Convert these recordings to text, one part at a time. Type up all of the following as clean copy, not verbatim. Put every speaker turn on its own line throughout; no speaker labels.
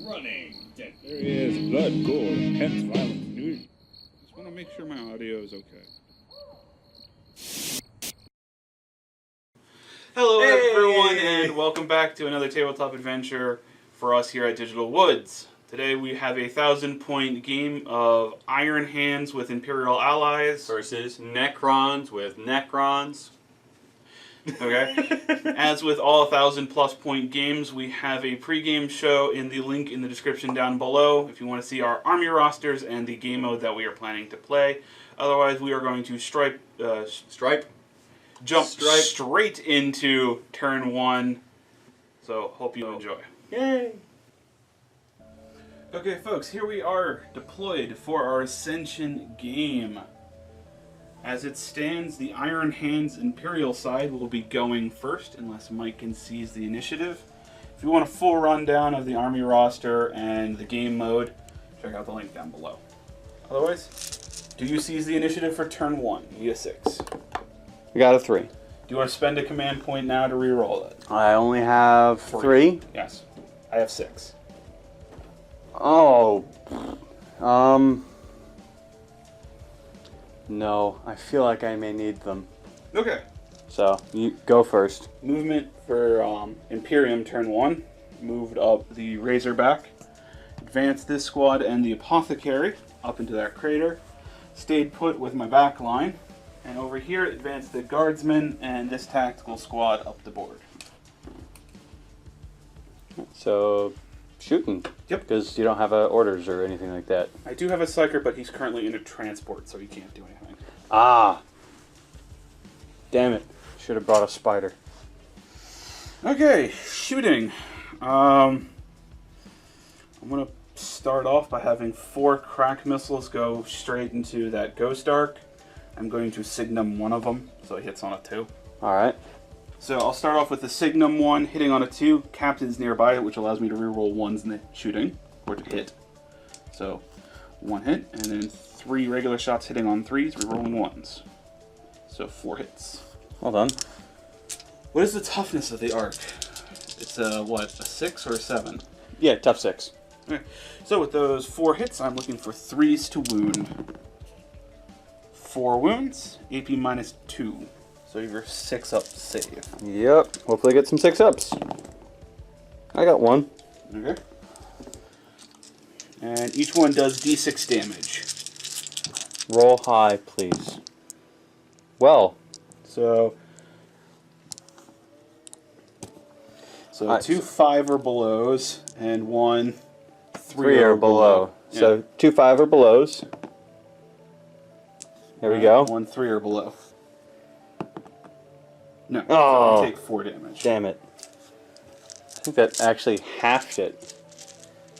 running. There is blood, gore, intense violence, nudity. Just want to make sure my audio is okay.
Hello everyone, and welcome back to another tabletop adventure for us here at Digital Woods. Today we have a 1,000-point game of Iron Hands with Imperial Allies
versus Necrons with Necrons.
Okay. As with all 1,000+ point games, we have a pregame show in the link in the description down below if you want to see our army rosters and the game mode that we are planning to play. Otherwise, we are going to jump straight into turn 1. So, hope you enjoy.
Yay!
Okay, folks, here we are deployed for our Ascension game. As it stands, the Iron Hands Imperial side will be going first, unless Mike can seize the initiative. If you want a full rundown of the army roster and the game mode, check out the link down below. Otherwise, do you seize the initiative for turn 1? You get a 6.
We got a 3.
Do you want to spend a command point now to re-roll it?
I only have 3.
Yes. I have 6.
Oh. No, I feel like I may need them.
Okay.
So, you go first.
Movement for Imperium turn 1. Moved up the Razorback. Advanced this squad and the Apothecary up into that crater. Stayed put with my back line. And over here, advanced the Guardsmen and this tactical squad up the board.
So, shooting.
Yep.
Because you don't have orders or anything like that.
I do have a Psyker, but he's currently in a transport, so he can't do anything.
Ah. Damn it. Should have brought a spider.
Okay, shooting. I'm going to start off by having 4 crack missiles go straight into that Ghost Arc. I'm going to Signum one of them, so it hits on a 2.
Alright.
So I'll start off with the Signum 1 hitting on a 2. Captain's nearby, which allows me to reroll 1s in the shooting, or to hit. So 1 hit, and then 3 regular shots hitting on 3s, rerolling 1s. So 4 hits.
Hold on.
What is the toughness of the arc? It's a, what, a 6 or a 7?
Yeah, tough 6.
Okay. So with those 4 hits, I'm looking for 3s to wound. 4 wounds, AP -2. So you're 6 up save.
Yep. Hopefully get some 6-ups. I got 1.
Okay. And each one does d6 damage.
Roll high, please. Well.
So 2 5 or belows, and 1 3
or below.
Yeah.
So 2 5 or belows. There we go.
1 3 or below. No.
Oh.
So I take 4 damage.
Damn it. I think that actually halved it.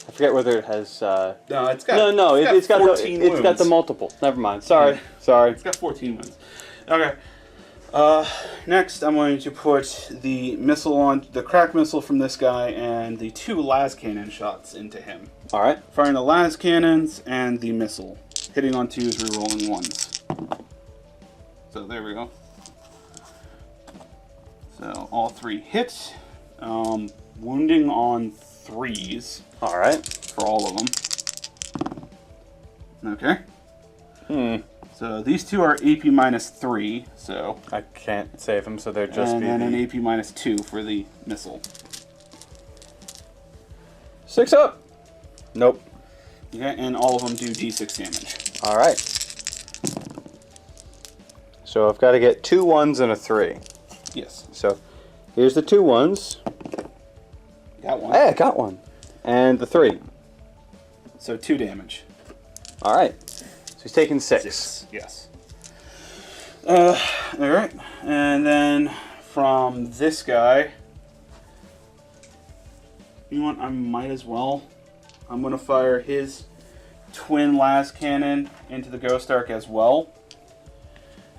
I forget whether it has.
No, it's got.
No, it's got
14
it's got the
wounds.
multiple. Never mind. Sorry. Sorry.
It's got 14 wounds. Okay. Next, I'm going to put the missile on the crack missile from this guy and the 2 las cannon shots into him.
All right.
Firing the las cannons and the missile, hitting on 2s, rerolling 1s. So there we go. So all 3 hits, wounding on 3s.
All right.
For all of them. Okay. So these 2 are AP -3, so...
I can't save them, so they're just...
And then an AP -2 for the missile.
6 up! Nope.
Okay, and all of them do d6 damage.
All right. So I've got to get 2 1s and a 3.
Yes.
So here's the 2 1s.
Got 1.
Hey, I got 1. And the 3.
So 2 damage.
All right. So he's taking 6.
Yes. Alright. And then from this guy, you know what, I might as well. I'm going to fire his twin las cannon into the Ghost Arc as well.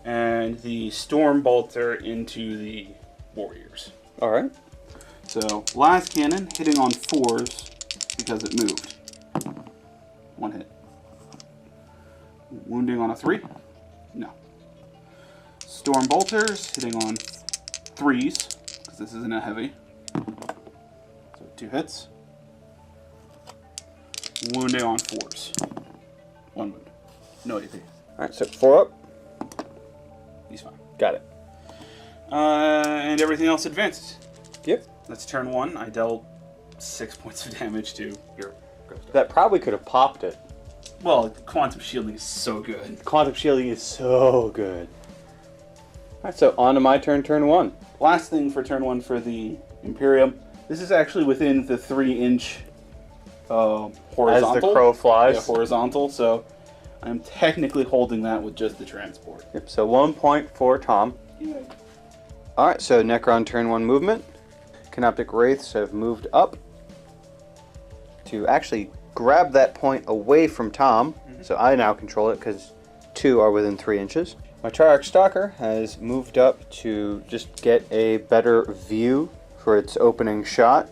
And the Storm Bolter into the Warriors.
All right.
So, las cannon hitting on 4s because it moved. 1 hit. Wounding on a 3? No. Storm Bolters hitting on 3s, because this isn't a heavy. So 2 hits. Wounding on 4s. 1 wound. No AP.
Alright, so 4 up.
He's fine.
Got it.
And everything else advanced.
Yep.
That's turn 1. I dealt 6 points of damage to your ghost.
That probably could have popped it.
Well, quantum shielding is so good.
Quantum shielding is so good. Alright, so on to my turn, turn 1.
Last thing for turn 1 for the Imperium. This is actually within the 3-inch horizontal.
As the crow flies.
Yeah, horizontal, so I'm technically holding that with just the transport.
Yep, so 1 point for Tom.
Yeah.
Alright, so Necron turn 1 movement. Canopic Wraiths have moved up to actually grab that point away from Tom. So I now control it because 2 are within 3 inches. My Triarch Stalker has moved up to just get a better view for its opening shot.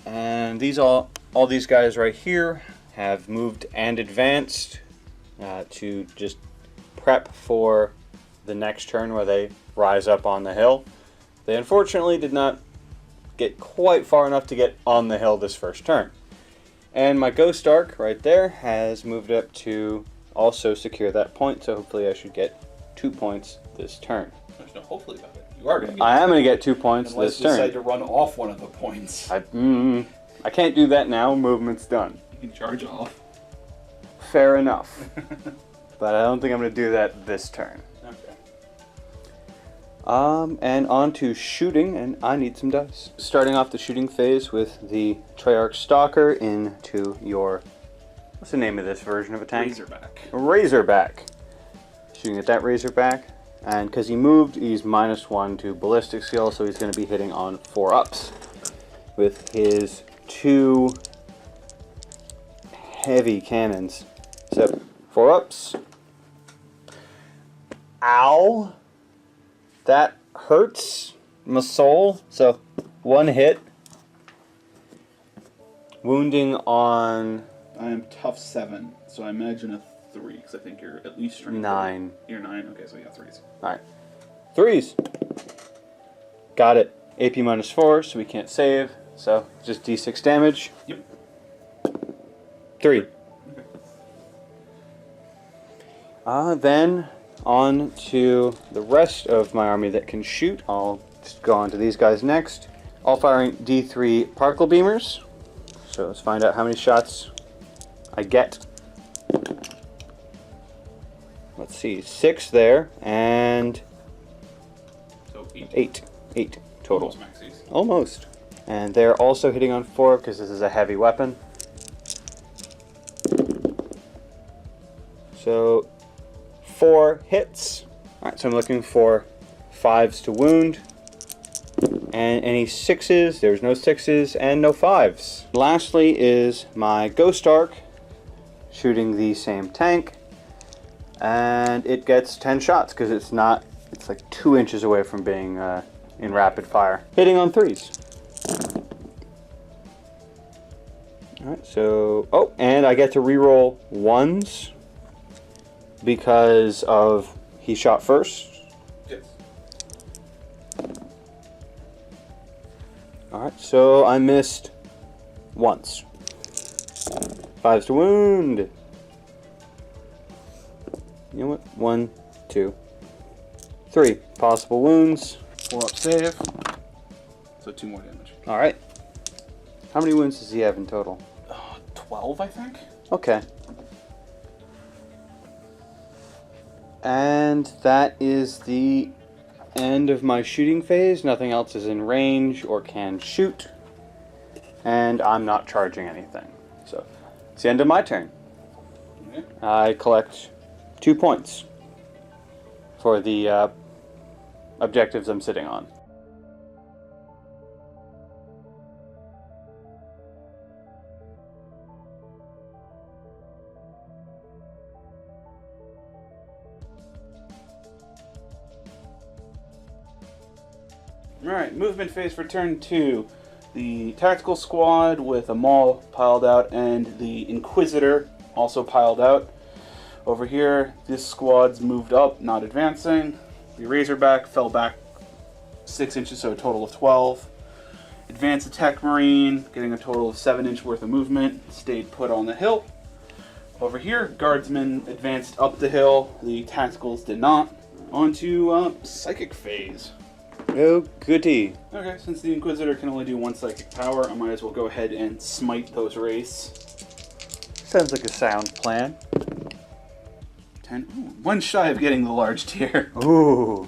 And all these guys right here have moved and advanced to just prep for the next turn where they rise up on the hill. They unfortunately did not get quite far enough to get on the hill this first turn. And my Ghost Ark right there has moved up to also secure that point, so hopefully I should get 2 points this turn.
There's no hopefully about it. You are going to get
I am going to get 2 points
unless
this
you decide
turn.
to run off one of the points.
I can't do that now, movement's done.
You can charge off.
Fair enough. But I don't think I'm going to do that this turn.
Okay.
And on to shooting, and I need some dice. Starting off the shooting phase with the Triarch Stalker into your... What's the name of this version of a tank?
Razorback.
Razorback. Shooting at that Razorback. And because he moved, he's -1 to ballistic skill, so he's going to be hitting on 4-ups. With his 2 heavy cannons. So, 4-ups. Ow! That hurts my soul. So, 1 hit. Wounding on...
I am tough 7, so I imagine a 3, because I think you're at least strength
9.
You're 9? Okay, so yeah, 3s.
Alright. 3s. Got it. AP -4, so we can't save. So, just D6 damage.
Yep.
3. Then, on to the rest of my army that can shoot. I'll just go on to these guys next. All firing D3 particle beamers. So, let's find out how many shots I get. Let's see, 6 there, and
So
8 total.
Almost maxes.
Almost. And they're also hitting on 4 because this is a heavy weapon. So 4 hits. Alright, so I'm looking for 5s to wound. And any 6s, there's no 6s and no 5s. Lastly is my Ghost Ark shooting the same tank. And it gets 10 shots because it's like 2 inches away from being in rapid fire. Hitting on 3s. Alright, so... Oh, and I get to reroll 1s because of he shot first.
Yes.
Alright, so I missed once. 5s to wound. You know what? 1, 2, 3. Possible wounds.
4-up save. So 2 more damage.
Alright. How many wounds does he have in total?
12, I think?
Okay. And that is the end of my shooting phase. Nothing else is in range or can shoot. And I'm not charging anything. So, it's the end of my turn.
Okay.
I collect 2 points for the objectives I'm sitting on.
Alright, movement phase for turn 2. The tactical squad with a Maul piled out and the Inquisitor also piled out. Over here, this squad's moved up, not advancing. The Razorback fell back 6 inches, so a total of 12. Advanced Attack Marine, getting a total of 7-inch worth of movement, stayed put on the hill. Over here, Guardsmen advanced up the hill, the Tacticals did not. On to Psychic Phase.
Oh, goody.
Okay, since the Inquisitor can only do 1 Psychic Power, I might as well go ahead and smite those Wraiths.
Sounds like a sound plan.
10. Ooh, 1 shy of getting the large tier.
Ooh.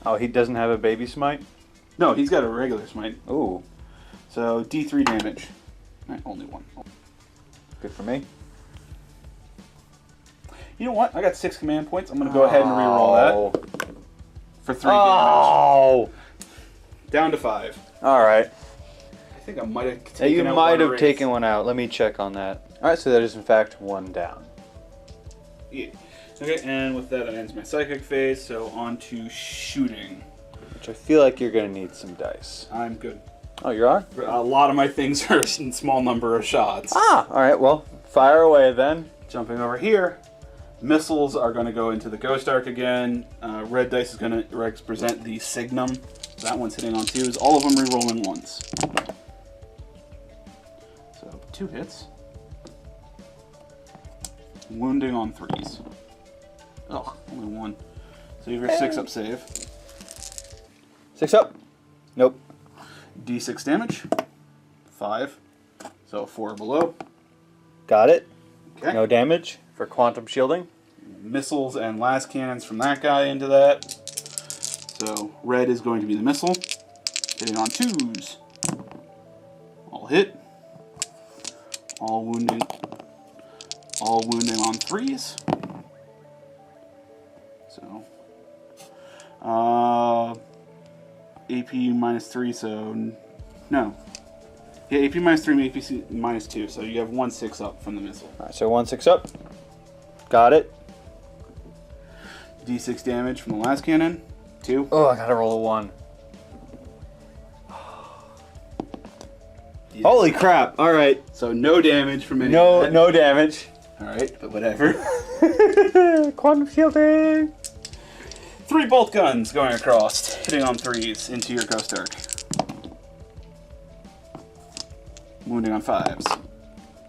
Oh, he doesn't have a baby smite?
No, he's got a regular smite.
Ooh.
So, D3 damage. Only 1.
Good for me.
You know what? I got 6 command points. I'm going to go ahead and reroll that. For 3 damage.
Oh!
Down to 5.
Alright.
I think I might have taken out
You might
one
have
Wraith.
taken one out. Let me check on that. Alright, so that is in fact 1 down.
Yeah. Okay, and with that ends my Psychic Phase, so on to Shooting.
Which I feel like you're going to need some dice.
I'm good.
Oh, you are?
A lot of my things are in small number of shots.
Ah! Alright, well, fire away then.
Jumping over here. Missiles are going to go into the Ghost Arc again. Red dice is going to represent the Signum. That one's hitting on 2s. All of them re-rolling once. So 2 hits. Wounding on 3s. Oh, only 1. So you have your 6-up save.
6 up. Nope.
D6 damage. 5. So 4 below.
Got it.
Okay.
No damage for quantum shielding.
Missiles and last cannons from that guy into that. So red is going to be the missile. Hitting on 2s. All hit. All wounding. All wounding on 3s. So AP -3, so no. Yeah, AP -3 and AP -2, so you have 1 6-up from the missile.
Alright, so 1 6 up. Got it.
D6 damage from the last cannon. 2.
Oh, I gotta roll a 1.
Yeah.
Holy crap! Alright.
So no damage from any of that.
No damage.
Alright, but whatever.
Quantum shielding!
3 bolt guns going across, hitting on 3s into your Ghost Arc. Wounding on 5s.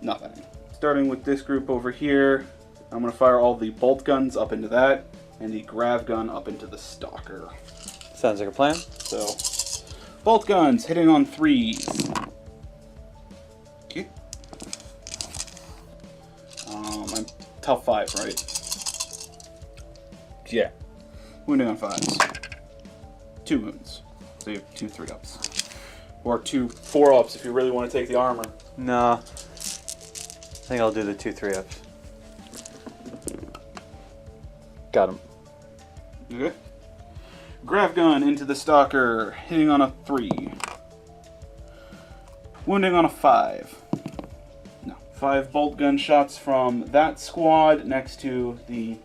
Nothing. Starting with this group over here, I'm going to fire all the bolt guns up into that, and the grav gun up into the Stalker.
Sounds like a plan.
So, bolt guns hitting on 3s. Okay. I'm tough 5, right?
Yeah.
Wounding on 5s. 2 wounds. So you have 2 3-ups. Or 2 4-ups if you really want to take the armor.
No. I think I'll do the 2 3-ups. Got him.
Okay. Grav gun into the Stalker, hitting on a 3. Wounding on a 5. No. 5 bolt gun shots from that squad next to the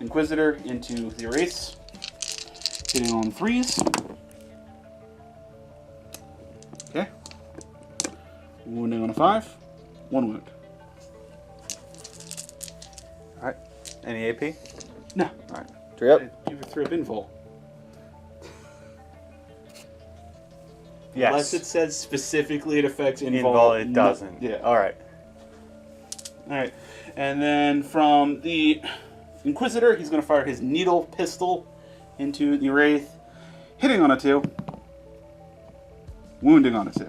Inquisitor into the Wraiths. Hitting on 3s. Okay. Wounding on a 5. 1 wound.
Alright. Any AP?
No.
Alright. 3 up.
You have a 3-up invul.
Yes.
Unless it says specifically it affects invul.
Invul, it doesn't.
Yeah.
Alright.
Alright. And then from the Inquisitor, he's going to fire his needle pistol into the Wraith, hitting on a 2. Wounding on a 2.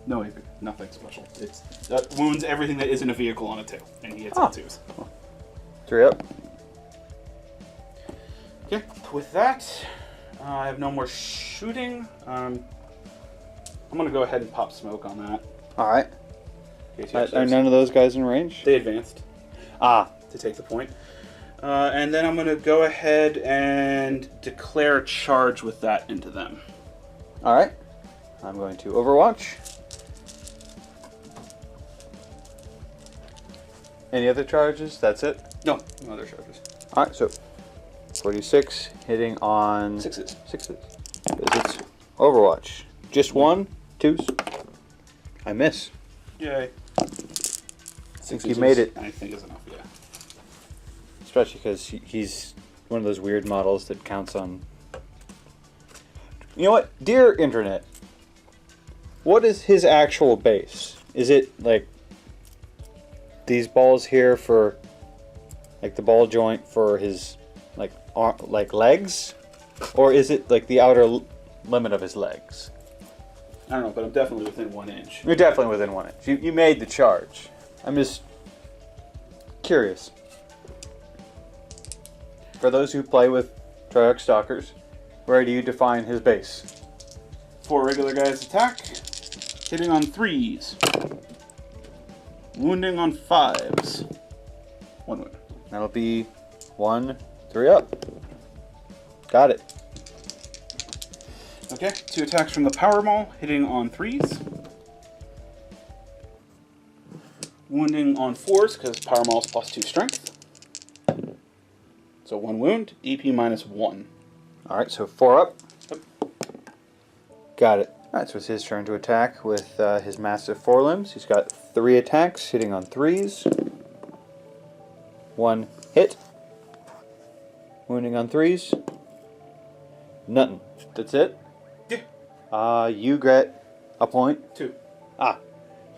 No AP. Nothing special. It's wounds everything that isn't a vehicle on a 2. And he hits on 2s.
3 up.
Okay. With that, I have no more shooting. I'm going to go ahead and pop smoke on that.
Alright.
Okay,
Are none of those guys in range?
They advanced to take the point. And then I'm going to go ahead and declare a charge with that into them.
Alright. I'm going to Overwatch. Any other charges? That's it?
No other charges.
Alright, so 46 hitting on
6s.
6s. It's Overwatch. Just 1, 2s. I miss.
Yay.
I think you made it.
I think is enough, yeah.
Especially because he's one of those weird models that counts on You know what? Dear Internet, what is his actual base? Is it like these balls here for like the ball joint for his like legs? Or is it like the outer limit of his legs?
I don't know, but I'm definitely within 1 inch.
You're definitely within 1 inch. You made the charge. I'm just curious. For those who play with Treyarch Stalkers, where do you define his base?
4 regular guys attack, hitting on 3s, wounding on 5s. 1 wound.
That'll be 1, 3 up. Got it.
Okay, 2 attacks from the Power Maul, hitting on 3s. Wounding on 4s, because Power Maul's +2 strength. So 1 wound, EP -1.
Alright, so 4 up.
Yep.
Got it. Alright, so it's his turn to attack with his massive forelimbs. He's got 3 attacks, hitting on 3s. 1 hit. Wounding on 3s. Nothing. That's it?
Yeah.
You get a point.
2.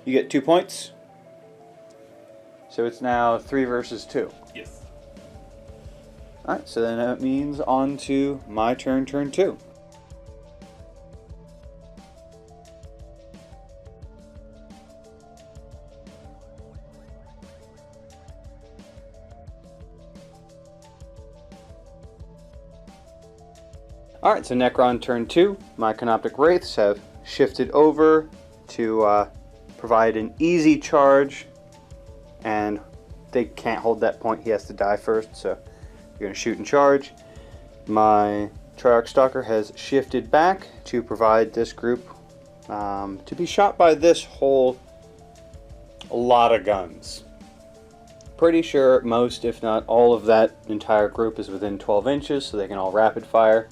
You get 2 points. So it's now 3 versus 2.
Yes.
Alright, so then that means on to my turn 2. Alright, so Necron turn 2. My Canopic Wraiths have shifted over to provide an easy charge, and they can't hold that point. He has to die first, so you're going to shoot and charge. My Treyarch Stalker has shifted back to provide this group to be shot by this whole lot of guns. Pretty sure most, if not all of that entire group is within 12 inches, so they can all rapid fire.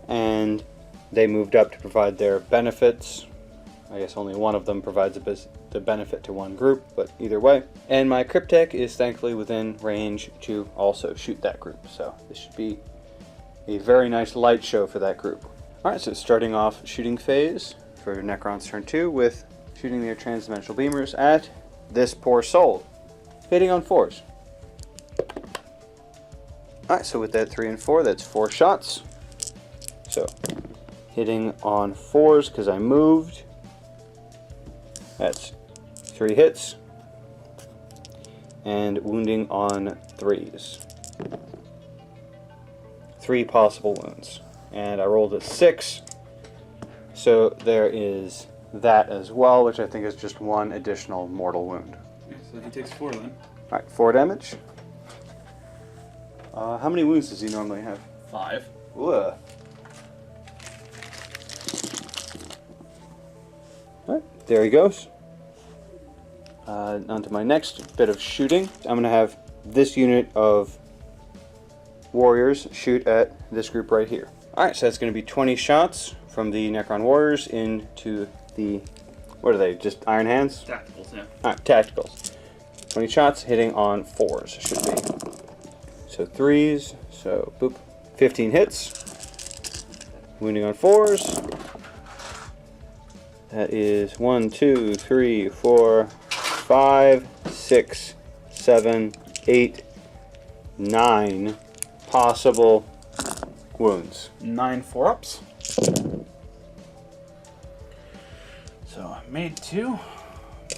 And they moved up to provide their benefits. I guess only one of them provides the benefit to one group, but either way. And my Cryptek is thankfully within range to also shoot that group, so this should be a very nice light show for that group. Alright, so starting off shooting phase for Necron's turn 2 with shooting their transdimensional beamers at this poor soul, hitting on 4s. Alright, so with that 3 and 4, that's 4 shots. So, hitting on 4s because I moved. That's 3 hits. And wounding on 3s. 3 possible wounds. And I rolled a 6. So there is that as well, which I think is just 1 additional mortal wound.
Yeah, so he takes 4 then.
Alright, 4 damage. How many wounds does he normally have?
5.
Ugh. Alright, there he goes. On to my next bit of shooting. I'm going to have this unit of warriors shoot at this group right here. Alright, so that's going to be 20 shots from the Necron warriors into the... What are they? Just Iron Hands?
Tacticals, yeah.
Alright, tacticals. 20 shots hitting on 4s, should be. So 3s, so boop. 15 hits. Wounding on 4s. That is 1, 2, 3, 4, 5, 6, 7, 8, 9 possible wounds.
9 4-ups. So I made 2.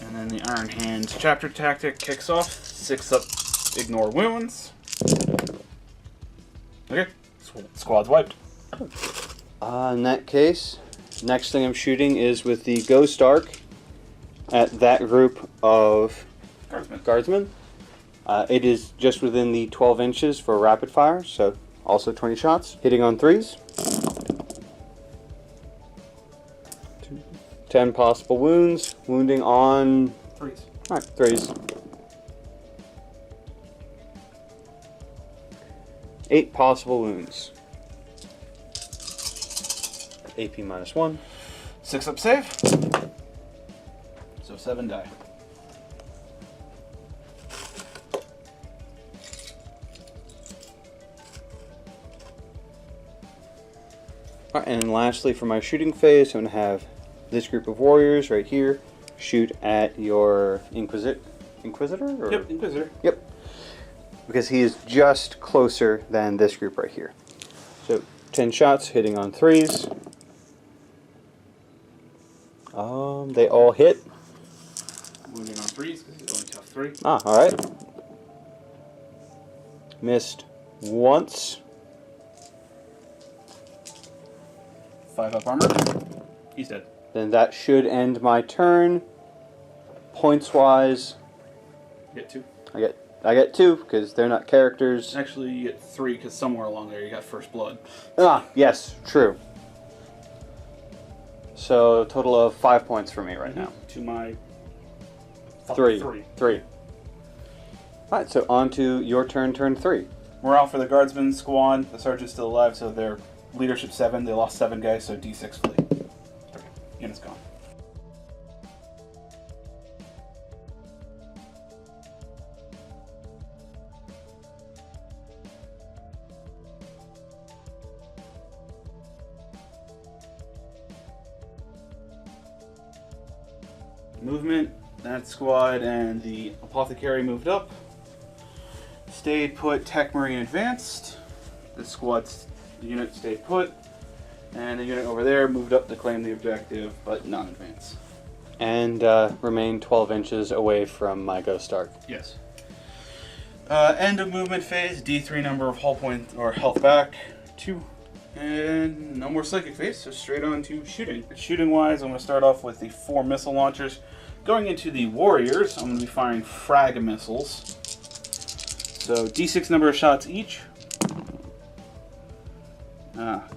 And then the Iron Hands chapter tactic kicks off. 6 up, ignore wounds. Okay, squad's wiped.
In that case, next thing I'm shooting is with the Ghost Arc at that group of guardsmen. It is just within the 12 inches for rapid fire, so also 20 shots. Hitting on 3s. 10 possible wounds. Wounding on
3s.
Alright, 3s. 8 possible wounds. AP -1.
6 up save. So 7 die.
Alright, and lastly for my shooting phase, I'm going to have this group of warriors right here shoot at your Inquisitor? Or?
Yep, Inquisitor.
Yep. Because he is just closer than this group right here. So 10 shots hitting on 3s. They all hit.
Wounding on 3s because he's only tough 3.
Ah, alright. Missed once.
5 up armor. He's dead.
Then that should end my turn. Points wise,
Get 2.
I get 2 because they're not characters.
Actually, you get 3 because somewhere along there you got first blood.
Ah, yes, true. So a total of 5 points for me right now.
To my
3.
3.
Alright, so on to your turn, turn 3.
Morale for the guardsman squad. The sergeant's still alive, so they're leadership 7. They lost 7 guys, so D6 flee. 3. Unit's gone. Movement, that squad and the apothecary moved up. Stayed put, Tech Marine advanced. The unit stayed put. And the unit over there moved up to claim the objective, but non-advance.
And remain 12 inches away from my Ghost Arc.
Yes. End of movement phase, D3 number of hull points or health back, 2. And no more psychic phase, so straight on to shooting. Shooting wise, I'm going to start off with the 4 missile launchers. Going into the warriors, I'm going to be firing frag missiles. So D6 number of shots each.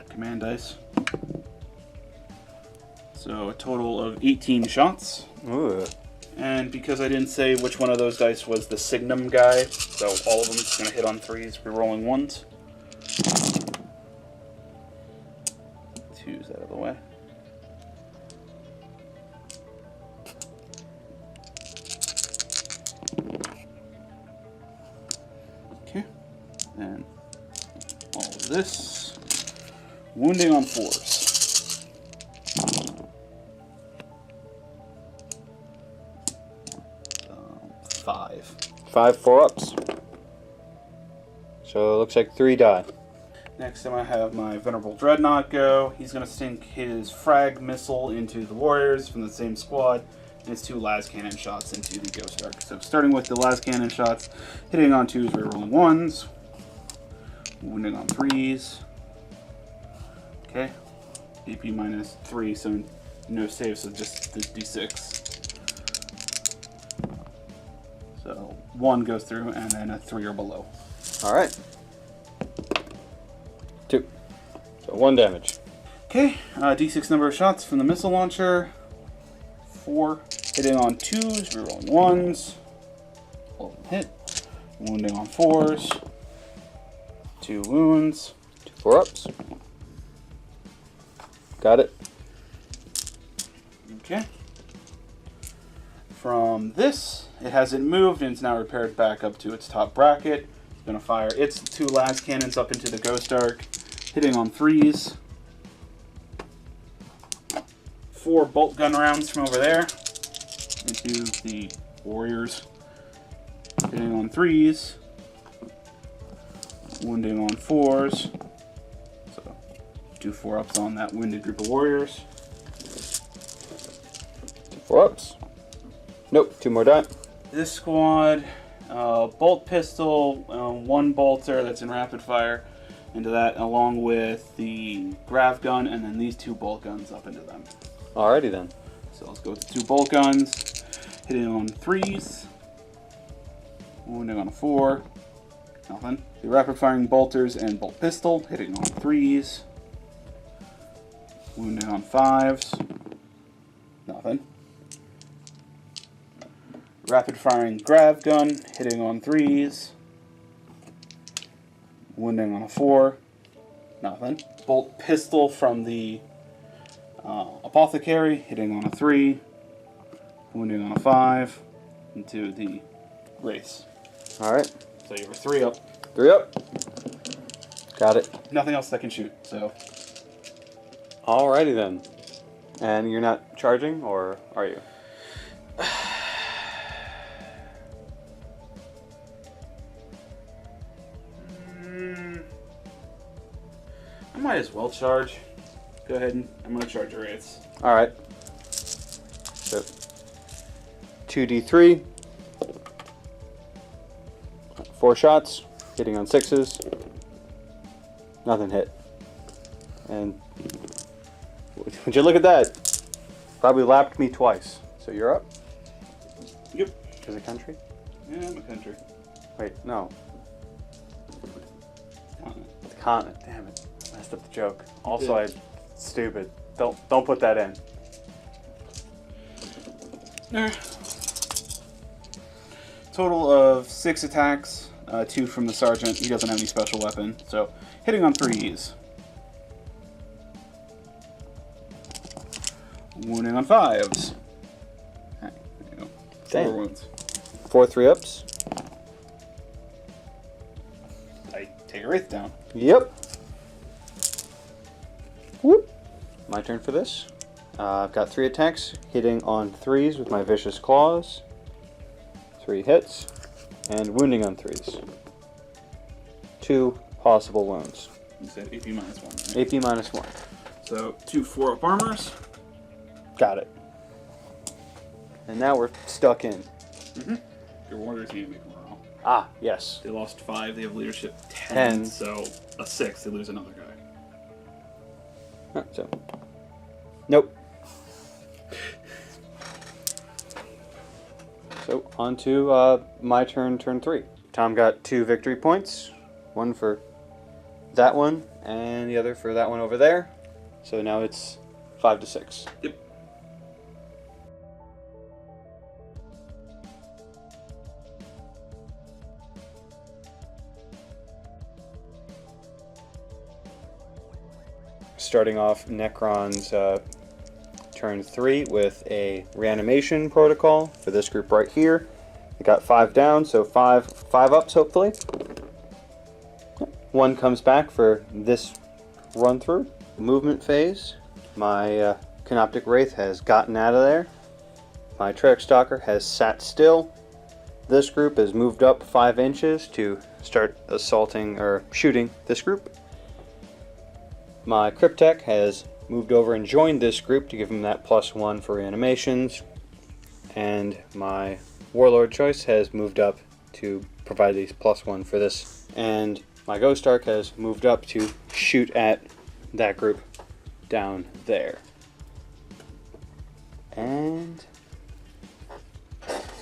Command dice. So a total of 18 shots.
Ooh.
And because I didn't say which one of those dice was the Signum guy, so all of them is going to hit on 3s, re-rolling 1s. 2's out of the way. Okay. And all of this. Wounding on 4s. 5.
5 4-ups. So it looks like 3 die.
Next time I have my Venerable Dreadnought go. He's going to sink his frag missile into the warriors from the same squad, and his 2 las cannon shots into the Ghost Arc. So starting with the las cannon shots, hitting on 2s, rerolling 1s, wounding on 3s. Okay, AP minus 3, so no save, so just the D6. So 1 goes through, and then a 3 or below.
Alright. 2. So 1 damage.
Okay, D6 number of shots from the missile launcher. 4. Hitting on 2s, rerolling 1s. All of them hit. Wounding on 4s. 2 wounds.
2 4-ups. Got it.
Okay. From this, it hasn't moved and it's now repaired back up to its top bracket. It's going to fire its 2 las cannons up into the Ghost Arc, hitting on 3s. 4 bolt gun rounds from over there into the warriors, hitting on 3s, wounding on 4s. So 2 4-ups on that wounded group of warriors.
2 4-ups. Nope, 2 more die.
This squad, bolt pistol, 1 bolter that's in rapid fire into that, along with the grav gun, and then these 2 bolt guns up into them.
Alrighty then.
So let's go with the 2 bolt guns, hitting on 3s, wounding on a 4, nothing. The rapid firing bolters and bolt pistol, hitting on 3s, wounding on 5s, nothing. Rapid firing grav gun, hitting on 3s, wounding on a 4, nothing. Bolt pistol from the apothecary, hitting on a 3, wounding on a 5, into the wraiths.
Alright.
So you were 3 up.
3 up. Got it.
Nothing else that can shoot, so
Alrighty then. And you're not charging, or are you?
I might as well charge. Go ahead and I'm gonna charge your wraiths.
Alright. So 2d3. 4 shots. Hitting on 6s. Nothing hit. And would you look at that? Probably lapped me twice. So you're up?
Yep.
Is it country?
Yeah, I'm a country.
Wait, no.
Continent.
The continent. Damn it. Messed up the joke. Also, stupid. Don't put that in.
Total of 6 attacks, 2 from the sergeant. He doesn't have any special weapon, so hitting on 3s. Wounding on 5s. Okay, there you go. 4 wounds.
4 3-ups.
I take a wraith down.
Yep. Whoop. My turn for this. I've got 3 attacks, hitting on 3s with my Vicious Claws. 3 hits, and wounding on 3s. 2 possible wounds.
You said AP minus 1, right?
AP minus 1.
So 2 4-up armors.
Got it. And now we're stuck in.
Your warriors need to make a roll.
Ah, yes.
They lost 5, they have leadership 10,
10.
So a 6, they lose another guy.
So, nope. So, on to my turn 3. Tom got 2 victory points. One for that one, and the other for that one over there. So now it's 5 to 6.
Yep.
Starting off Necrons turn 3 with a reanimation protocol for this group right here. I got 5 down, so 5 ups hopefully. 1 comes back for this run through. Movement phase. My Canopic Wraith has gotten out of there. My Trek Stalker has sat still. This group has moved up 5 inches to start assaulting or shooting this group. My Cryptek has moved over and joined this group to give him that +1 for reanimations. And my Warlord choice has moved up to provide these +1 for this. And my Ghost Ark has moved up to shoot at that group down there. And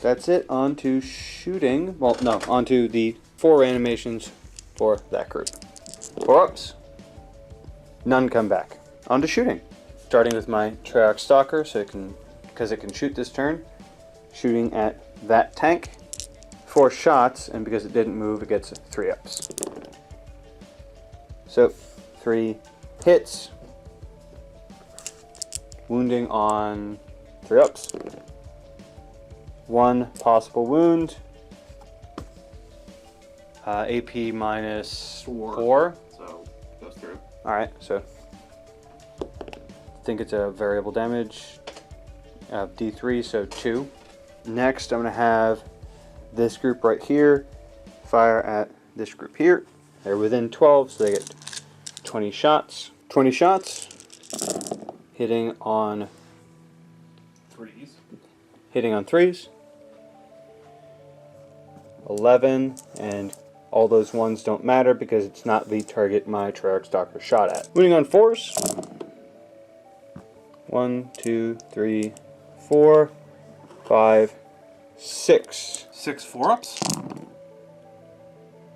that's it. On to shooting. Well, no, on to the 4 reanimations for that group. 4 ups. None come back. On to shooting. Starting with my Treyarch Stalker, because it can shoot this turn. Shooting at that tank. 4 shots, and because it didn't move, it gets 3 ups. So, 3 hits. Wounding on 3 ups. 1 possible wound. AP minus 4.
So goes through.
Alright, so I think it's a variable damage. D3, so 2. Next, I'm going to have this group right here fire at this group here. They're within 12, so they get 20 shots. 20 shots. Hitting on
3s.
Hitting on 3s. 11, and all those 1s don't matter because it's not the target my Treyarch Stalker shot at. Moving on 4s. 1, 2, 3, 4, 5, 6.
6 4-ups.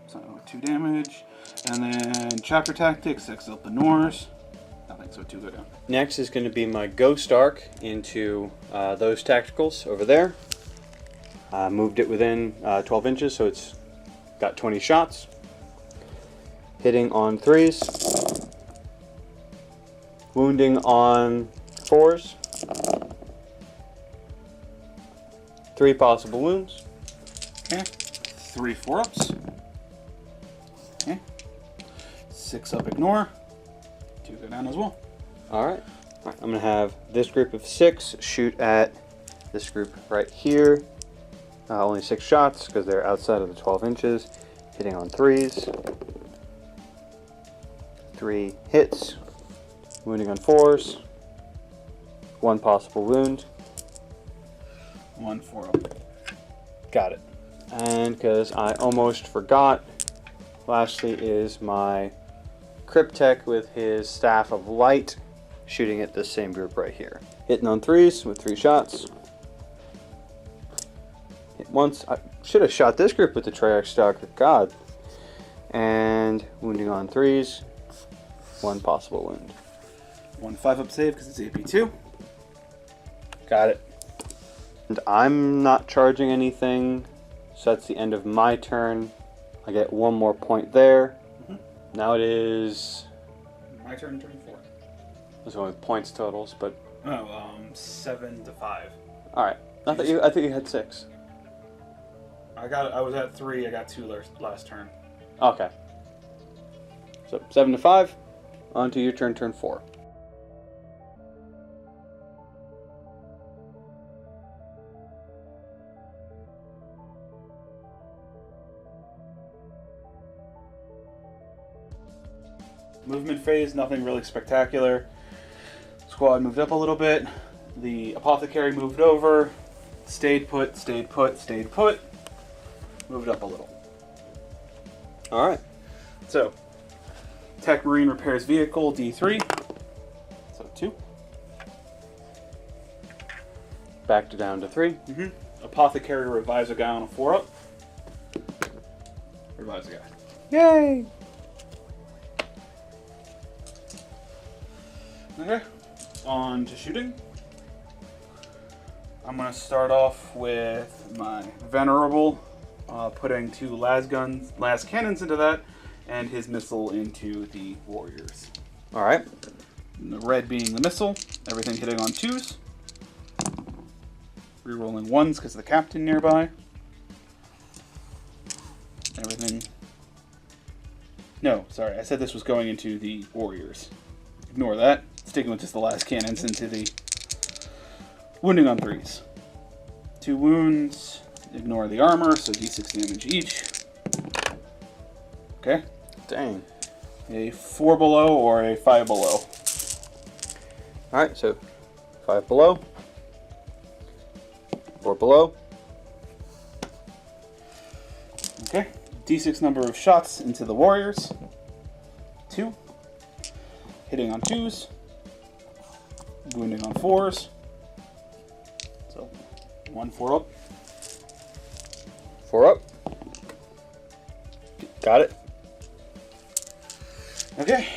So 2 damage. And then Chapter Tactics, 6 up the Norse. Nothing, so 2 go down.
Next is going to be my Ghost Ark into those tacticals over there. Moved it within 12 inches, so it's got 20 shots. Hitting on 3s. Wounding on 4s. 3 possible wounds.
Okay. 3 4-ups. Okay. 6 up ignore. 2 go down as well.
Alright. I'm going to have this group of 6 shoot at this group right here. Only 6 shots because they're outside of the 12 inches. Hitting on 3s. 3 hits. Wounding on 4s. 1 possible wound.
1 4-0.
Got it. And because I almost forgot, lastly is my Cryptek with his Staff of Light, shooting at this same group right here. Hitting on 3s with 3 shots. Hit once. I should have shot this group with the Treyarch Stalker. God. And wounding on 3s. 1 possible wound.
1 5-up save because it's AP2.
Got it. And I'm not charging anything, so that's the end of my turn. I get 1 more point there. Now it is...
My turn, turn 4.
There's only points totals, but...
7 to 5.
Alright. I thought you had 6.
I was at 3, I got 2 last turn.
Okay. So 7 to 5. On to your turn, turn 4.
Movement phase, nothing really spectacular. Squad moved up a little bit. The apothecary moved over. Stayed put, stayed put, stayed put. Moved up a little.
Alright.
So, Tech Marine repairs vehicle, D3. So 2.
Back to down to 3.
Apothecary revives a guy on a 4-up. Revives a guy.
Yay!
Okay, on to shooting. I'm going to start off with my Venerable, putting 2 las cannons into that, and his missile into the warriors.
Alright.
The red being the missile, everything hitting on 2s. Rerolling 1s because of the captain nearby. Everything... No, sorry, I said this was going into the warriors. Ignore that. Sticking with just the last cannons into the wounding on 3s. 2 wounds. Ignore the armor, so d6 damage each. Okay.
Dang.
A 4 below or a 5 below.
Alright, so 5 below. 4 below.
Okay. D6 number of shots into the warriors. 2. Hitting on 2s. Wounding on 4s. So, 1 4-up.
4 up. Got it.
Okay.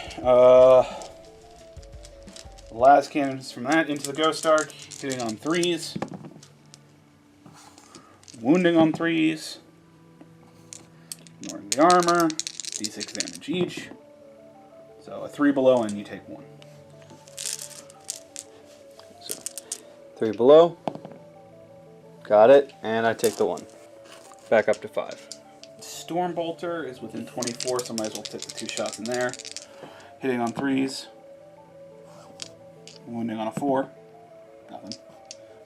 Last cannons from that into the Ghost Arc. Hitting on 3s. Wounding on 3s. Ignoring the armor. D6 damage each. So, a 3 below and you take 1.
3 below. Got it. And I take the 1. Back up to 5.
Stormbolter is within 24, so I might as well take the 2 shots in there. Hitting on 3s. Wounding on a 4. Nothing.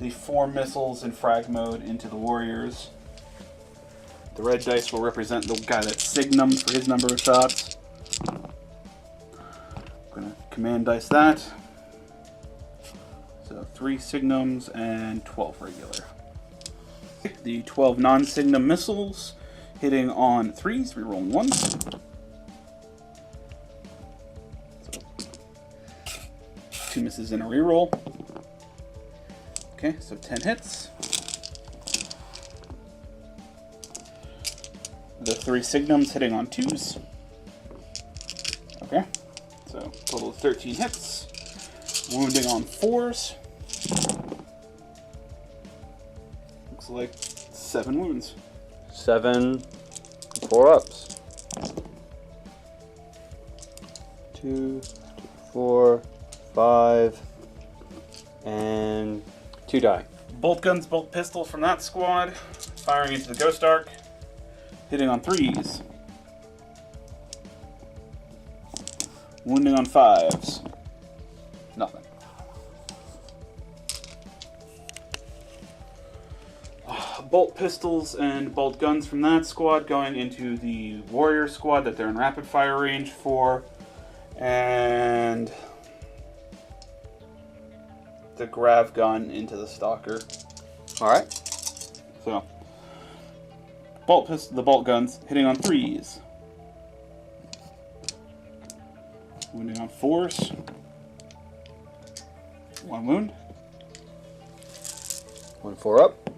The 4 missiles in frag mode into the warriors. The red dice will represent the guy that's signumed for his number of shots. I'm going to command dice that. So 3 signums and 12 regular. The 12 non-signum missiles hitting on 3s, rerolling 1s. So 2 misses and a reroll. Okay, so 10 hits. The 3 signums hitting on 2s. Okay, so total of 13 hits. Wounding on 4s. Looks like 7 wounds.
7 4-ups. 2, 4, 5, and 2 die.
Bolt guns, bolt pistols from that squad. Firing into the Ghost Arc. Hitting on 3s. Wounding on 5s. bolt pistols and bolt guns from that squad going into the warrior squad that they're in rapid fire range for. And the grav gun into the stalker.
Alright.
So, the bolt guns hitting on 3s. Wounding on 4s. 1 wound.
1 4 up.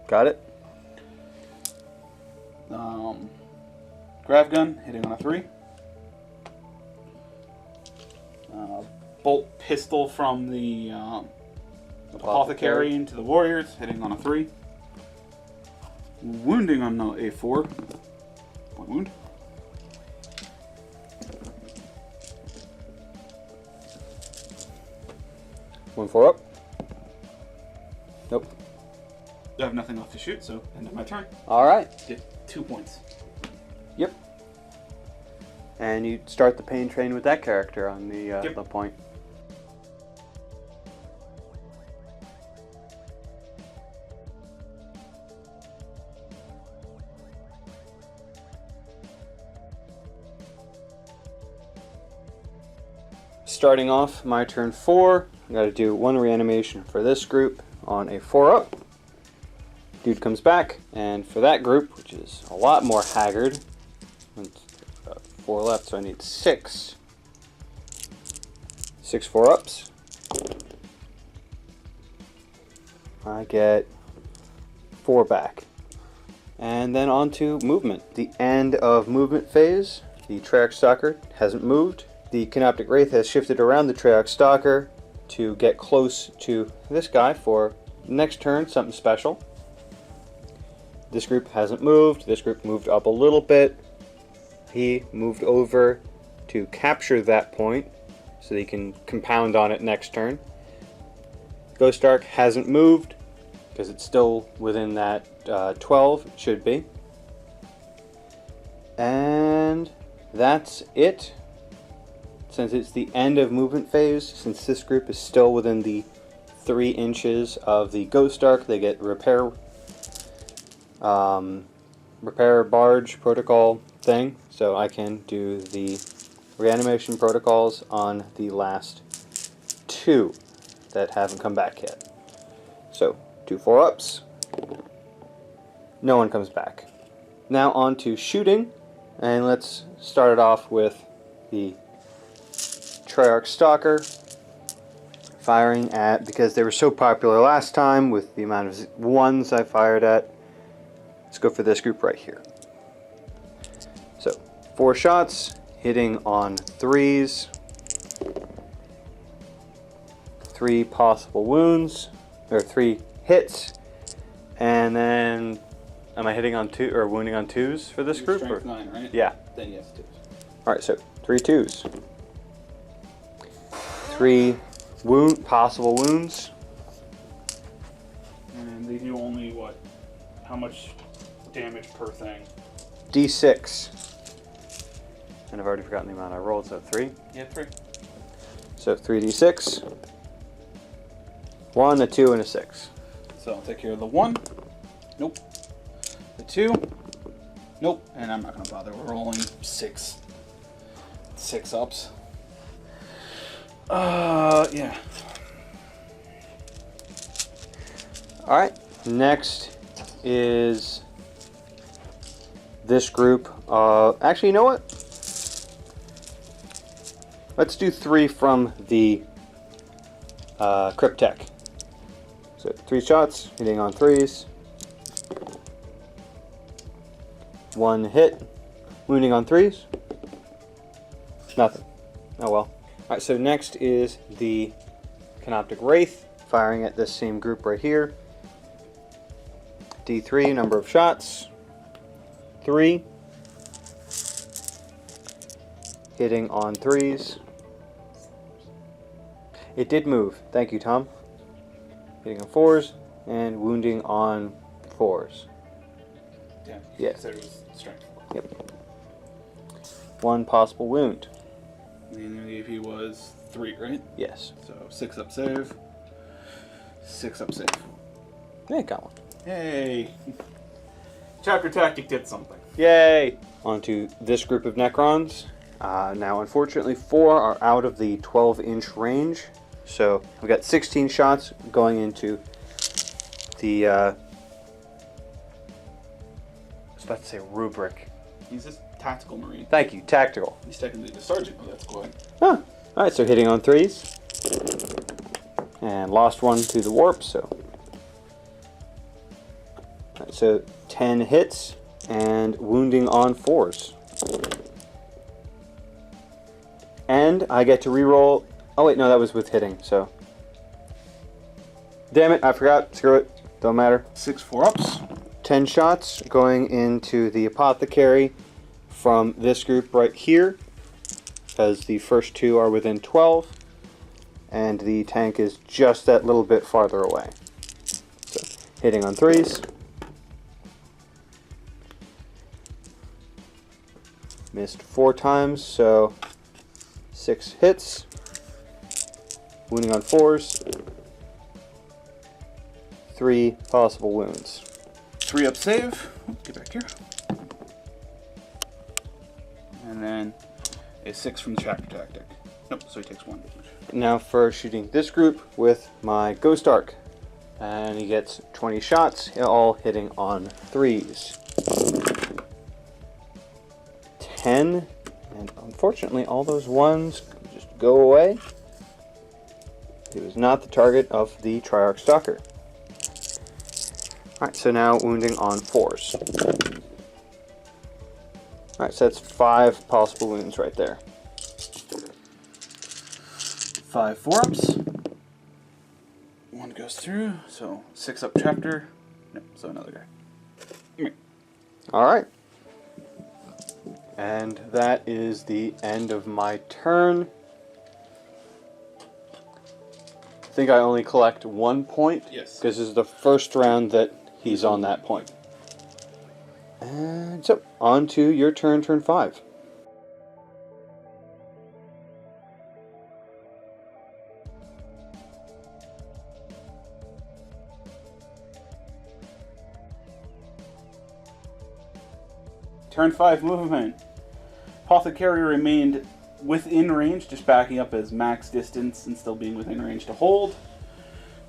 Got it.
Grav gun hitting on a 3. Bolt pistol from the apothecary into the warriors hitting on a 3. Wounding on a 4. 1 wound.
One 4 up. Nope.
I have nothing left to shoot, so end of my turn.
Alright.
Did 2 points.
Yep. And you start the pain train with that character on the point. Starting off my turn 4, I gotta do 1 reanimation for this group on a 4 up. Dude comes back, and for that group, which is a lot more haggard, 4 left, so I need 6. 6 4 ups. I get 4 back. And then on to movement. The end of movement phase. The Treyarch Stalker hasn't moved. The Canopic Wraith has shifted around the Treyarch Stalker to get close to this guy for next turn, something special. This group hasn't moved. This group moved up a little bit. He moved over to capture that point so that he can compound on it next turn. Ghost Ark hasn't moved because it's still within that 12, it should be. And that's it. Since it's the end of movement phase, since this group is still within the 3 inches of the Ghost Ark, they get repair barge protocol thing, so I can do the reanimation protocols on the last 2 that haven't come back yet. So 2 4 ups, no one comes back. Now on to shooting, and let's start it off with the Treyarch Stalker, firing at, because they were so popular last time with the amount of 1s I fired at. Let's go for this group right here. So 4 shots, hitting on 3s, 3 possible wounds, or 3 hits, and then am I hitting on 2 or wounding on 2s for this group?
Strength 9, right?
Yeah.
Then yes, 2s.
All right, so 3 2s. 3 possible wounds.
And they do only what? How much damage per thing?
D6. And I've already forgotten the amount I rolled, so 3.
Yeah, 3.
So 3d6. 1, a 2, and a 6.
So I'll take care of the 1. Nope. The 2. Nope. And I'm not going to bother. We're rolling 6 ups. Yeah.
Alright, next is this group. Actually, you know what? Let's do 3 from the Cryptek. So 3 shots, hitting on 3s. 1 hit, wounding on 3s. Nothing. Oh well. Alright, so next is the Canopic Wraith, firing at this same group right here. D3, number of shots. 3. Hitting on 3s. It did move. Thank you, Tom. Hitting on 4s and wounding on 4s.
Yeah.
Yeah.
So it was strength 4.
Yep. 1 possible wound.
And the AP was 3, right?
Yes.
So 6 up save. 6 up save.
Yeah, got one.
Yay! Chapter Tactic did something.
Yay! Onto this group of Necrons. Now, unfortunately, 4 are out of the 12-inch range. So we got 16 shots going into the, I was about to say rubric.
He's a tactical marine.
Thank you, tactical.
He's technically the sergeant of that squad.
Huh. Alright, so hitting on 3s. And lost one to the warp, so. Alright, so 10 hits and wounding on 4s. And I get to reroll. Oh wait, no, that was with hitting, so. Damn it, I forgot. Screw it. Don't matter.
6 4-ups.
10 shots going into the apothecary from this group right here, because the first 2 are within 12, and the tank is just that little bit farther away. So, hitting on 3s. Missed 4 times, so 6 hits. Wounding on 4s. 3 possible wounds.
3-up save. Get back here. And then a 6 from the Chapter Tactic. Nope, so he takes 1 damage.
Now for shooting this group with my Ghost Arc. And he gets 20 shots, all hitting on 3s. 10, and unfortunately all those 1s just go away. He was not the target of the Triarch Stalker. Alright, so now wounding on 4s. Alright, so that's 5 possible wounds right there.
5 4-ups. 1 goes through, so 6-up Chapter. Nope, so another guy. Come here.
Alright. And that is the end of my turn. I think I only collect 1 point.
Yes.
Because this is the first round that he's on that point. And so, on to your turn, turn 5.
Turn 5 movement. Apothecary remained within range, just backing up as max distance and still being within range to hold.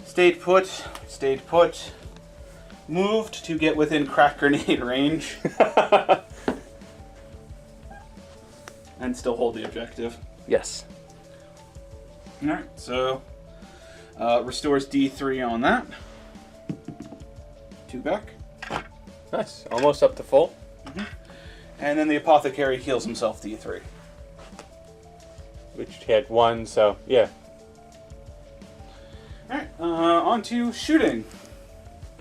Stayed put. Moved to get within crack grenade range. And still hold the objective.
Yes.
Alright, so restores D3 on that. 2 back.
Nice. Almost up to full.
And then the Apothecary heals himself D3.
Which he had 1, so yeah.
Alright, on to shooting.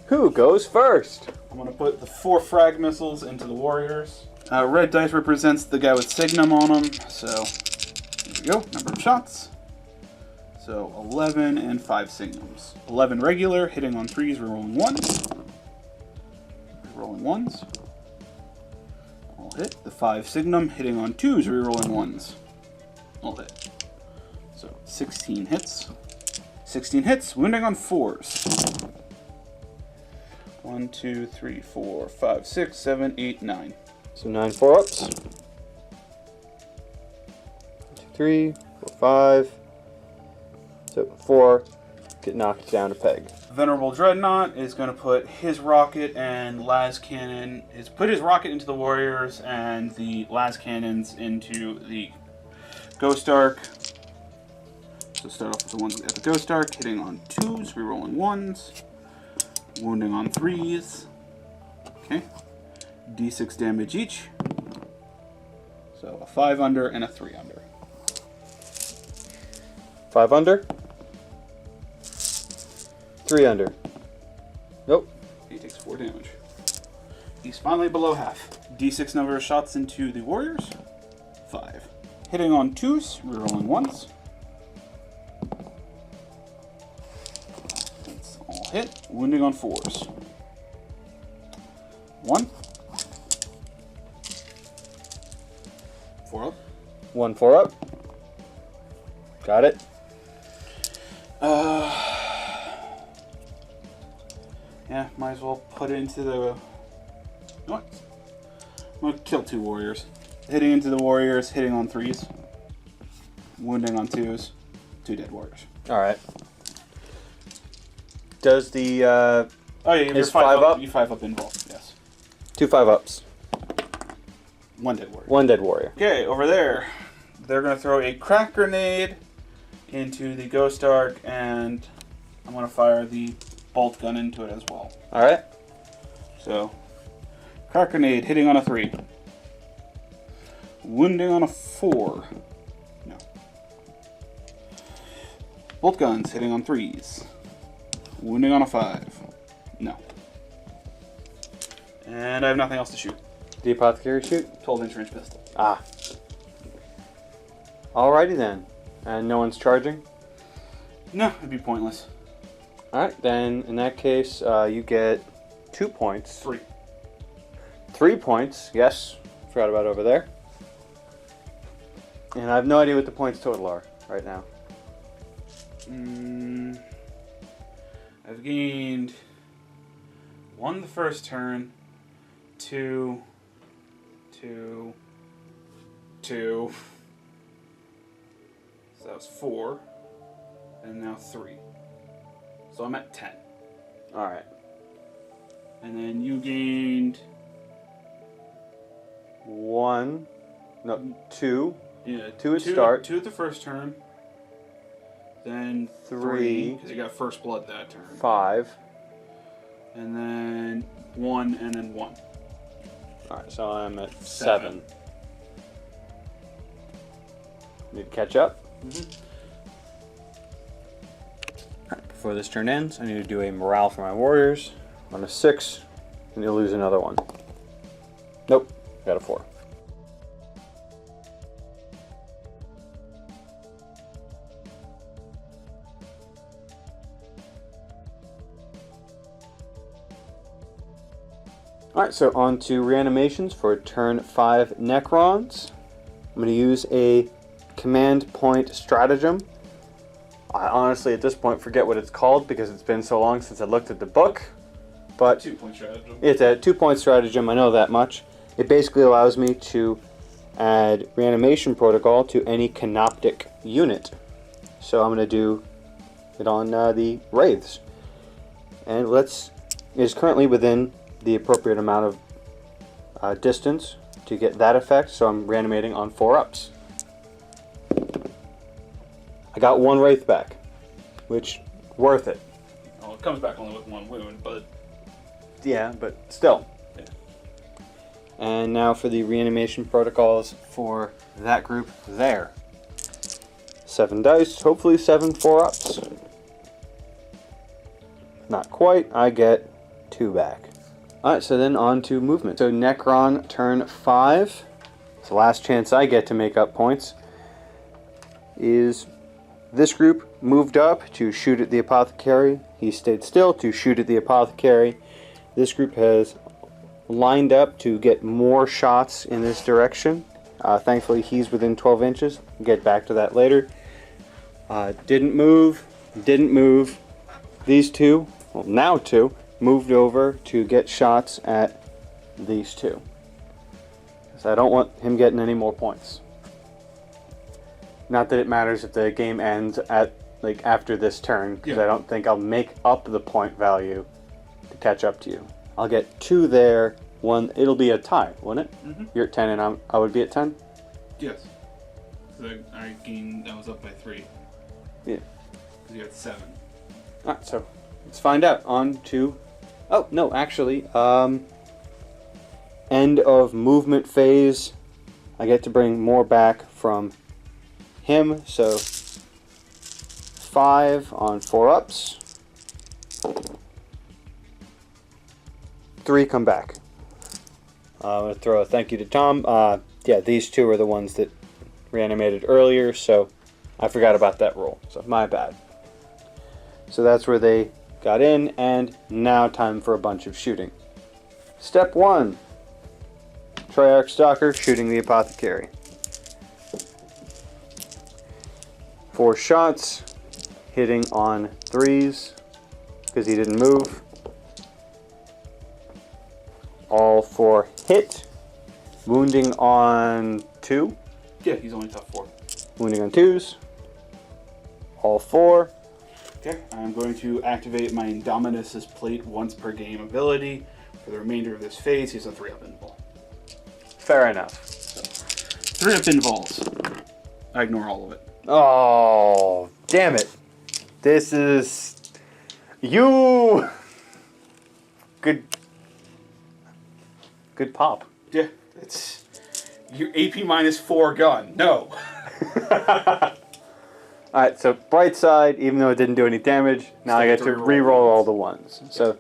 Who goes first?
I'm going to put the 4 frag missiles into the warriors. Red dice represents the guy with Signum on him, so here we go. Number of shots. So 11 and 5 Signums. 11 regular, hitting on 3s, rerolling 1s. Rerolling 1s. All hit. The 5 Signum, hitting on 2s, rerolling 1s. All hit. So 16 hits. 16 hits, wounding on 4s. 1, 2, 3, 4, 5, 6, 7, 8, 9.
So 9 4-ups. 1, 2, 3, 4, 5. So 4 get knocked down a peg.
Venerable Dreadnought is going to put his rocket and las cannon. Put his rocket into the warriors and the las cannons into the Ghost Arc. So start off with the ones at the Ghost Arc, hitting on 2s, rerolling 1s, wounding on 3s. Okay. D6 damage each. So a 5 under and a 3 under.
5 under. 3 under. Nope.
He takes 4 damage. He's finally below half. D6 number of shots into the warriors. 5. Hitting on 2s, rerolling 1s. That's all hit. Wounding on 4s. 1. 4 up.
1 4-up. Got it.
Yeah, might as well put it into the... What? I'm going to kill 2 warriors. Hitting into the warriors, hitting on 3s. Wounding on 2s. 2 dead warriors.
Alright. Does the...
Oh yeah, you're
is 5 up?
You 5 up involved, yes.
2 5-ups.
1 dead warrior.
1 dead warrior.
Okay, over there. They're going to throw a crack grenade into the Ghost Arc, and I'm going to fire the bolt gun into it as well.
Alright.
So, crack grenade hitting on a 3. Wounding on a 4. No. Bolt guns hitting on 3s. Wounding on a 5. No. And I have nothing else to shoot.
The apothecary shoot?
12-inch range pistol.
Ah. Alrighty then. And no one's charging?
No, it'd be pointless.
Alright, then in that case, you get 2 points.
3.
3 points, yes. Forgot about over there. And I have no idea what the points total are right now.
I've gained 1 the first turn, 2. So that was 4, and now 3. So I'm at 10.
Alright.
And then you gained
1. No, 2.
Yeah,
2 at start.
2 at the first turn. Then
3.
because you got first blood that turn.
5.
And then 1, and then 1.
Alright, so I'm at 7. Need to catch up. Alright, before this turn ends, I need to do a morale for my warriors. On a 6, and you'll lose another one. Nope, got a 4. Alright, so on to Reanimations for turn 5 Necrons. I'm going to use a command point stratagem. I honestly at this point forget what it's called because it's been so long since I looked at the book. But
2-point stratagem.
it's a 2-point stratagem, I know that much. It basically allows me to add reanimation protocol to any Canopic unit. So I'm going to do it on the Wraiths. And is currently within the appropriate amount of distance to get that effect, so I'm reanimating on 4-ups. I got 1 Wraith back, which, worth it.
Well, it comes back only with 1 wound, but...
Yeah, but still.
Yeah.
And now for the reanimation protocols for that group there. 7 dice, hopefully 7 4-ups. Not quite, I get 2 back. Alright, so then on to movement. So Necron turn 5. It's the last chance I get to make up points. Is this group moved up to shoot at the apothecary. He stayed still to shoot at the apothecary. This group has lined up to get more shots in this direction. Thankfully he's within 12 inches. We'll get back to that later. Didn't move. These 2, well now 2, moved over to get shots at these 2. So I don't want him getting any more points. Not that it matters if the game ends at after this turn, because I don't think I'll make up the point value to catch up to you. I'll get 2 there. 1. It'll be a tie, won't it?
Mm-hmm.
You're at 10 and I would be at 10.
Yes. So I was up by 3.
Yeah.
Because you had 7.
Alright, so let's find out. On to... Oh, no, actually, end of movement phase. I get to bring more back from him, so 5 on 4-ups. 3 come back. I'm going to throw a thank you to Tom. Yeah, these 2 are the ones that reanimated earlier, so I forgot about that roll, so my bad. So that's where they got in, and now time for a bunch of shooting. Step 1. Triarch Stalker shooting the apothecary. 4 shots, hitting on 3s, because he didn't move. All 4 hit. Wounding on 2.
Yeah, he's only tough 4.
Wounding on 2s. All 4.
Okay, I'm going to activate my Indominus's Plate once per game ability. For the remainder of this phase, he's a 3-up invul.
Fair enough.
3-up invuls. I ignore all of it.
Oh, damn it. This is... You... Good pop.
Yeah, it's... Your AP minus 4 gun. No.
Alright, so bright side, even though it didn't do any damage, now I get to re-roll all the ones. So,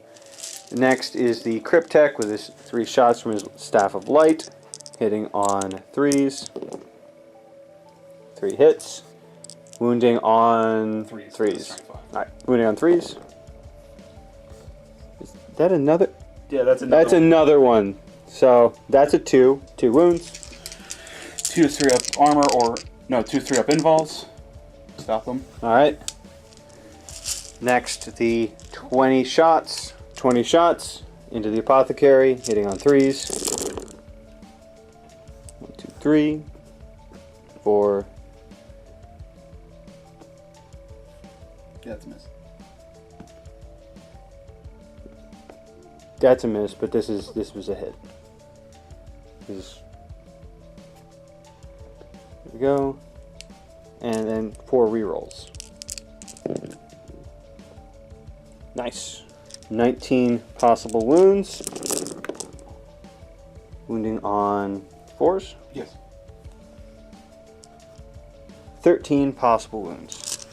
next is the Cryptek with his 3 shots from his Staff of Light, hitting on 3s. 3 hits. Wounding on 3s. Alright, wounding on 3s. Is that another?
Yeah, that's another
That's another one. So, that's a 2. 2 wounds.
2 3-up armor, or... No, 2 3-up invuls. Stop them.
Alright. Next, the 20 shots. 20 shots into the Apothecary, hitting on 3s. 1, 2, 3. 4.
Yeah, that's a miss.
That's a miss, but this was a hit. Here we go. And then 4 rerolls. Nice. 19 possible wounds. Wounding on 4s.
Yes.
13 possible wounds.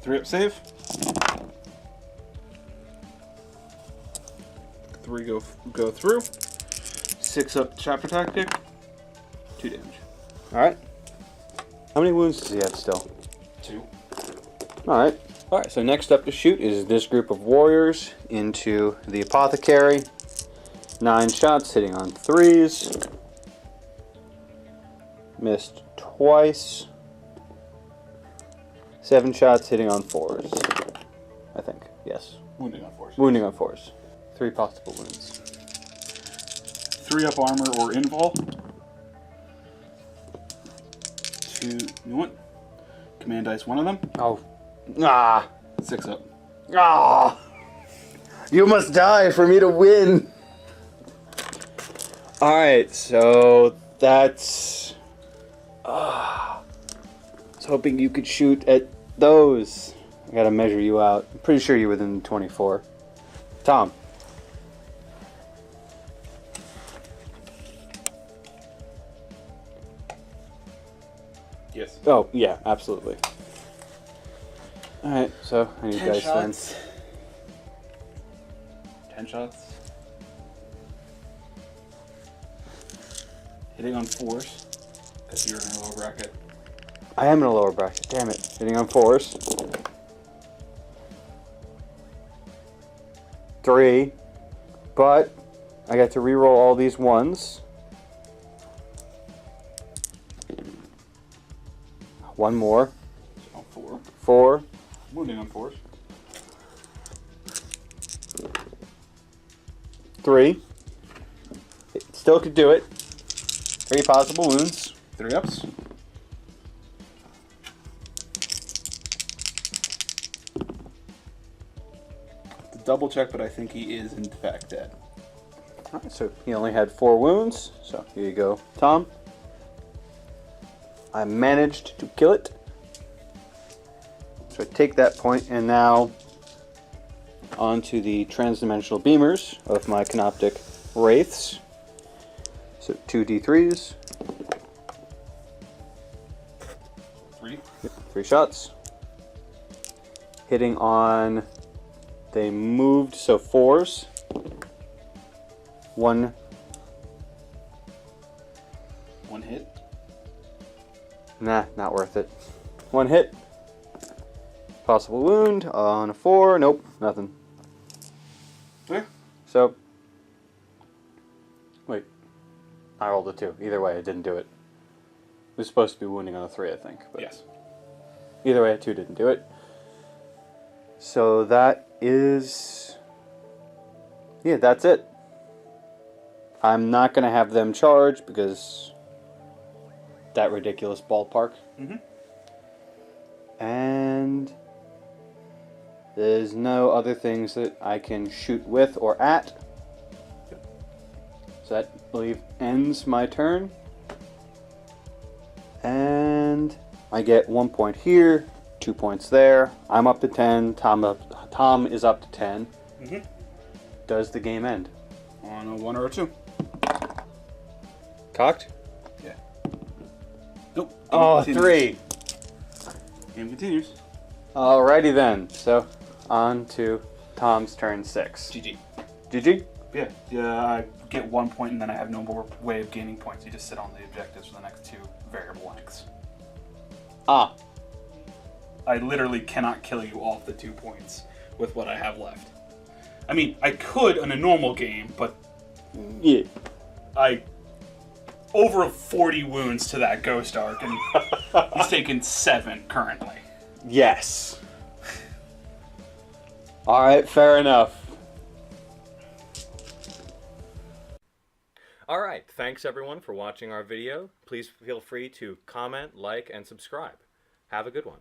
3-up save. 3 go through. 6-up chapter tactic. 2 damage.
Alright. How many wounds does he have still?
2.
Alright. Alright, so next up to shoot is this group of warriors into the Apothecary. 9 shots hitting on 3s. Missed twice. 7 shots hitting on 4s. I think. Yes.
Wounding on 4s.
Wounding on 4s. 3 possible wounds.
3-up armor or invul. 2. You want? Command dice, one of them.
Oh. Ah.
6-up.
Ah. You must die for me to win. Alright, so that's... I was hoping you could shoot at those. I gotta measure you out. I'm pretty sure you're within 24. Tom.
Yes.
Oh, yeah, absolutely. Alright, so I need
10
dice
shots. 10 shots. Hitting on 4s. Because you're in a low bracket.
I am in a lower bracket, damn it. Hitting on 4s. 3. But I got to reroll all these 1s. 1 more.
On 4.
4.
Wounding on 4s.
3. It still could do it. 3 possible wounds.
3-ups. To double check, but I think he is in fact dead.
Alright, so he only had 4 wounds. So here you go, Tom. I managed to kill it. So I take that point, and now onto the transdimensional beamers of my Canopic Wraiths. So 2 D3s.
3.
Yep, 3 shots. Hitting on... They moved, so 4s. 1.
1 hit.
Nah, not worth it. 1 hit. Possible wound on a 4. Nope, nothing.
Okay.
So... Wait. I rolled a 2. Either way, it didn't do it. It was supposed to be wounding on a 3, I think. But
Yes.
either way, a 2 didn't do it. So that is... yeah, that's it. I'm not going to have them charge because that ridiculous ballpark. And there's no other things that I can shoot with or at. So that, I believe, ends my turn. And I get 1 point here, 2 points there. I'm up to 10. Tom is up to 10. Does the game end?
On a 1 or a 2.
Cocked?
Yeah. Nope.
Oh,
Continues.
3.
Game continues.
Alrighty then. So, on to Tom's turn 6.
GG.
GG?
Yeah, I get 1 point and then I have no more way of gaining points. You just sit on the objectives for the next 2 variable lengths.
Ah.
I literally cannot kill you off the 2 points with what I have left. I mean, I could in a normal game, but
Yeah.
I over 40 wounds to that Ghost Arc, and he's taken 7 currently.
Yes. Alright, fair enough. Alright, thanks everyone for watching our video. Please feel free to comment, like, and subscribe. Have a good one.